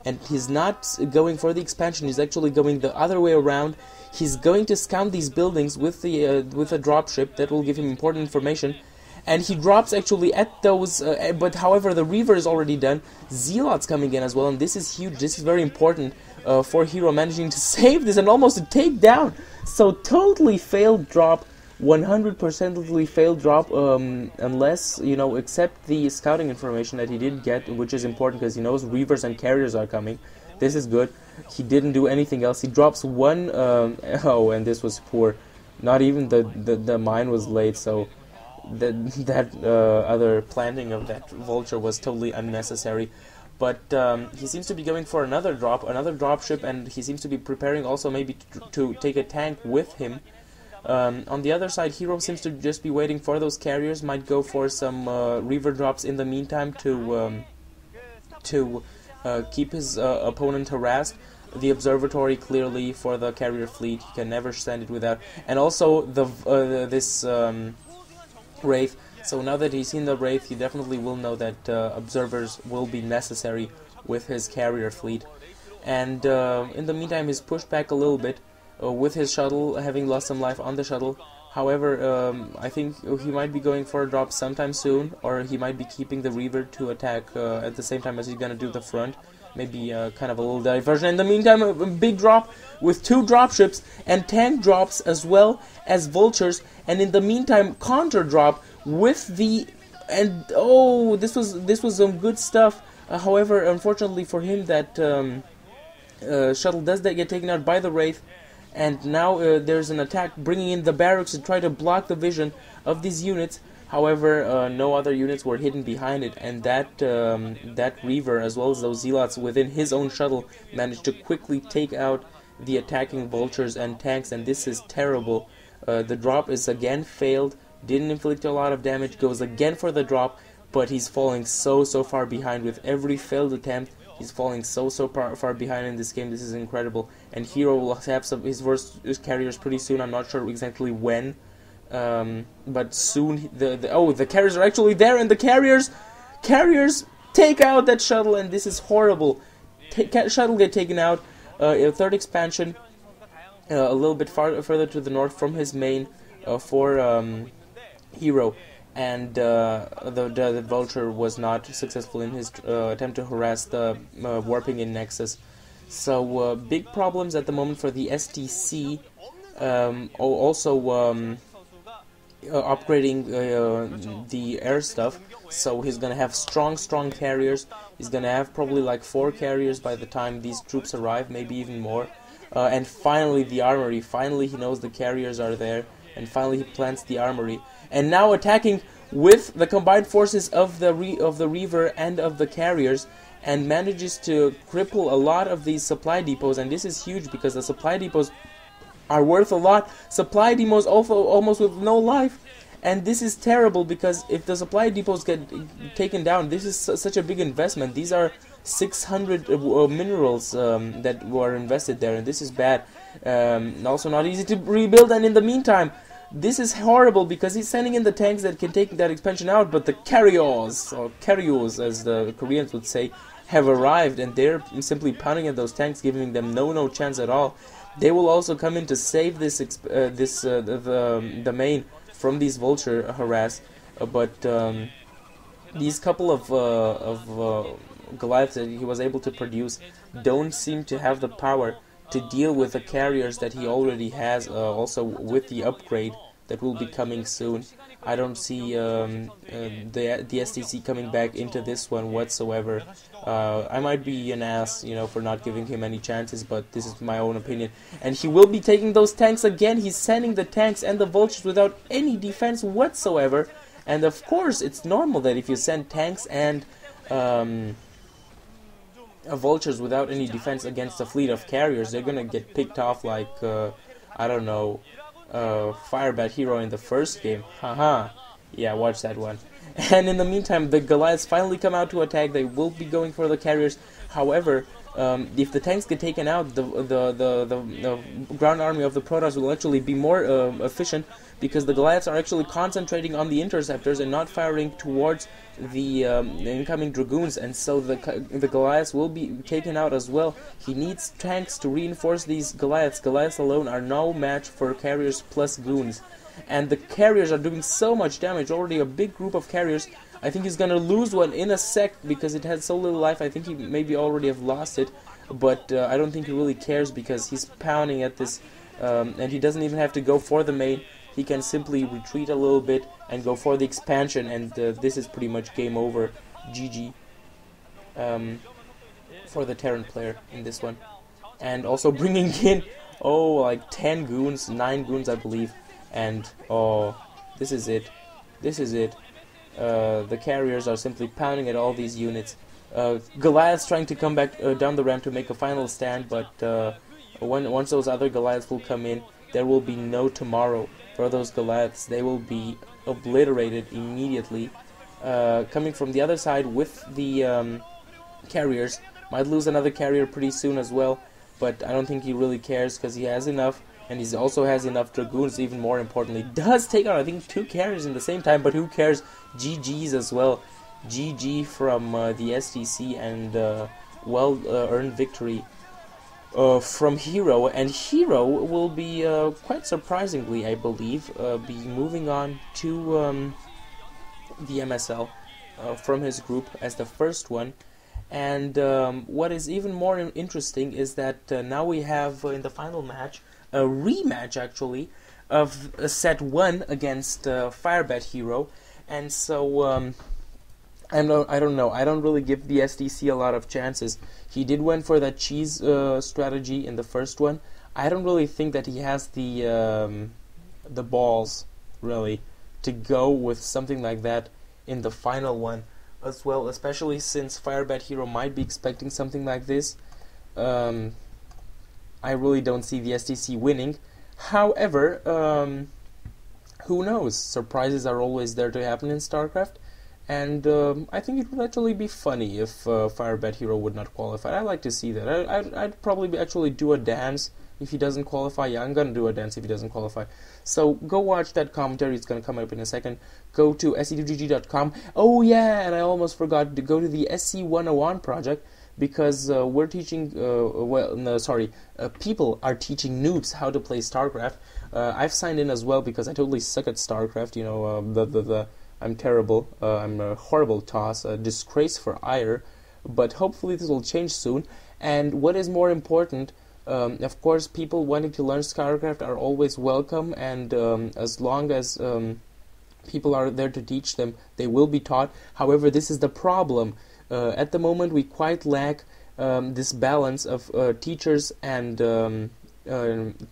and he's not going for the expansion. He's actually going the other way around. He's going to scout these buildings with a dropship that will give him important information. And he drops actually at those, but however the Reaver is already done. Zealot's coming in as well, and this is huge. This is very important for Hero managing to save this and almost to take down. So totally failed drop, 100% failed drop, unless, you know, except the scouting information that he did get, which is important because he knows Reavers and Carriers are coming. This is good. He didn't do anything else. He drops one, oh, and this was poor. Not even the mine was late, so that other planting of that vulture was totally unnecessary. But he seems to be going for another dropship, and he seems to be preparing also maybe to take a tank with him. On the other side, Hero seems to just be waiting for those carriers. Might go for some Reaver drops in the meantime to keep his opponent harassed. The observatory clearly for the carrier fleet. He can never send it without. And also this Wraith. So now that he's seen the Wraith, he definitely will know that observers will be necessary with his carrier fleet. And in the meantime, he's pushed back a little bit with his shuttle, having lost some life on the shuttle. However, I think he might be going for a drop sometime soon, or he might be keeping the Reaver to attack at the same time as he's gonna do the front. Maybe kind of a little diversion. In the meantime, a big drop with 2 dropships and tank drops as well as vultures. And in the meantime, counter drop with the this was some good stuff. However, unfortunately for him, that shuttle does get taken out by the Wraith. And now there's an attack bringing in the barracks to try to block the vision of these units. However, no other units were hidden behind it, and that Reaver, as well as those Zealots within his own shuttle, managed to quickly take out the attacking vultures and tanks, and this is terrible. The drop is again failed, didn't inflict a lot of damage, goes again for the drop, but he's falling so far behind with every failed attempt. He's falling so far behind in this game. This is incredible, and Hero will have his first carriers pretty soon. I'm not sure exactly when. But soon the carriers are actually there, and the carriers take out that shuttle, and this is horrible. Shuttle get taken out. A third expansion, a little bit further to the north from his main for Hero, and the vulture was not successful in his attempt to harass the warping in Nexus. So big problems at the moment for the STC. Also upgrading the air stuff, so he's gonna have strong carriers. He's gonna have probably like 4 carriers by the time these troops arrive, maybe even more. And finally the armory. Finally he knows the carriers are there, and finally he plants the armory. And now attacking with the combined forces of the Reaver and of the carriers, and manages to cripple a lot of these supply depots. And this is huge because the supply depots are worth a lot. Supply depots also almost with no life, and this is terrible because if the supply depots get taken down, this is such a big investment. These are 600 minerals that were invested there, and this is bad. Also not easy to rebuild, and in the meantime, this is horrible because he's sending in the tanks that can take that expansion out, but the carriers, or carriers as the Koreans would say, have arrived, and they're simply pounding at those tanks, giving them no chance at all. They will also come in to save the main from these vulture harass, but these couple of Goliaths that he was able to produce don't seem to have the power to deal with the carriers that he already has. Also with the upgrade that will be coming soon, I don't see the STC coming back into this one whatsoever. I might be an ass, you know, for not giving him any chances, but this is my own opinion. And he will be taking those tanks again. He's sending the tanks and the vultures without any defense whatsoever. And of course, it's normal that if you send tanks and vultures without any defense against a fleet of carriers, they're gonna get picked off like I don't know, Firebat Hero in the first game. Haha. Yeah, watch that one. And in the meantime, the Goliaths finally come out to attack. They will be going for the carriers. However, if the tanks get taken out, the ground army of the Protoss will actually be more efficient, because the Goliaths are actually concentrating on the interceptors and not firing towards the incoming Dragoons, and so the Goliaths will be taken out as well. He needs tanks to reinforce these Goliaths. Goliaths alone are no match for carriers plus goons, and the carriers are doing so much damage. Already a big group of carriers. I think he's gonna lose one in a sec because it had so little life. I think he maybe already have lost it, but I don't think he really cares, because he's pounding at this, and he doesn't even have to go for the main. He can simply retreat a little bit and go for the expansion, and this is pretty much game over. GG for the Terran player in this one. And also bringing in, like 10 goons, 9 goons I believe, and this is it. This is it. The carriers are simply pounding at all these units. Goliaths trying to come back down the ramp to make a final stand, but once those other Goliaths will come in, there will be no tomorrow for those Goliaths. They will be obliterated immediately. Coming from the other side with the carriers, might lose another carrier pretty soon as well, but I don't think he really cares, because he has enough, and he also has enough Dragoons. Even more importantly, does take out I think 2 carriers in the same time, but who cares? GG's as well. GG from the STC, and well-earned victory from Hero. And Hero will be, quite surprisingly I believe, be moving on to the MSL from his group as the first one. And what is even more interesting is that now we have in the final match a rematch actually of set 1 against Firebat Hero. And so I don't know. I don't really give the SDC a lot of chances. He did went for that cheese strategy in the first one. I don't really think that he has the balls really to go with something like that in the final one as well, especially since Firebat Hero might be expecting something like this. I really don't see the SDC winning. However, who knows? Surprises are always there to happen in StarCraft. And I think it would actually be funny if Firebat Hero would not qualify. I'd like to see that. I'd probably actually do a dance if he doesn't qualify. Yeah, I'm gonna do a dance if he doesn't qualify. So go watch that commentary. It's gonna come up in a second. Go to sc2gg.com. Oh yeah, and I almost forgot to go to the SC101 project, because we're teaching. People are teaching noobs how to play StarCraft. I've signed in as well because I totally suck at StarCraft. You know, I'm terrible. I'm a horrible toss, a disgrace for ire. But hopefully this will change soon. And what is more important, of course, people wanting to learn StarCraft are always welcome. And as long as people are there to teach them, they will be taught. However, this is the problem. At the moment, we quite lack this balance of teachers and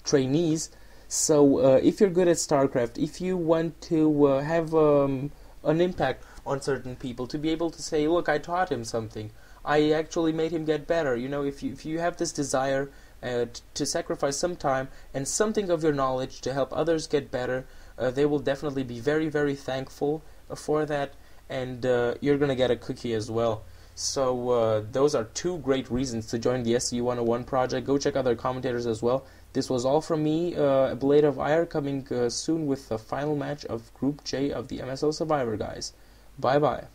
trainees. So if you're good at StarCraft, if you want to have an impact on certain people, to be able to say, look, I taught him something, I actually made him get better, you know, if you have this desire to sacrifice some time and something of your knowledge to help others get better, they will definitely be very, very thankful for that, and you're gonna get a cookie as well. So those are 2 great reasons to join the SC101 project. Go check out their commentators as well. This was all from me, Blade of Ire, coming soon with the final match of Group J of the MSL Survivor, guys. Bye-bye.